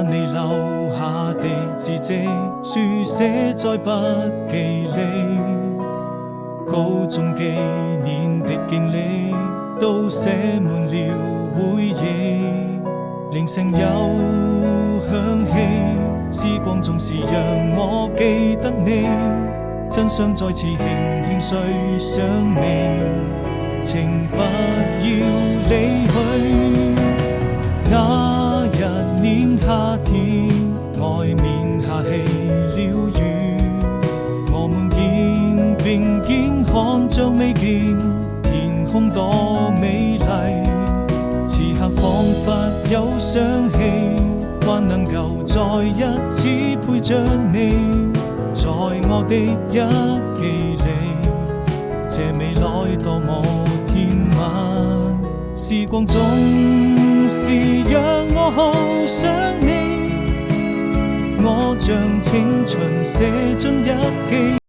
你留下的字跡，書寫在筆記裏。高中幾年的經歷，都寫滿了回憶。鈴聲又響起，時光總是讓我記得你。真想再次輕輕睡上你，請不要離去。那一年夏天，外面下起了雨，我們肩並肩看着未見天空多美麗。此刻彷彿有想起，還能夠再一次陪着你，在我的日記裏，這未來多麼甜蜜。時光總是讓我好想你，我將青春寫進日記。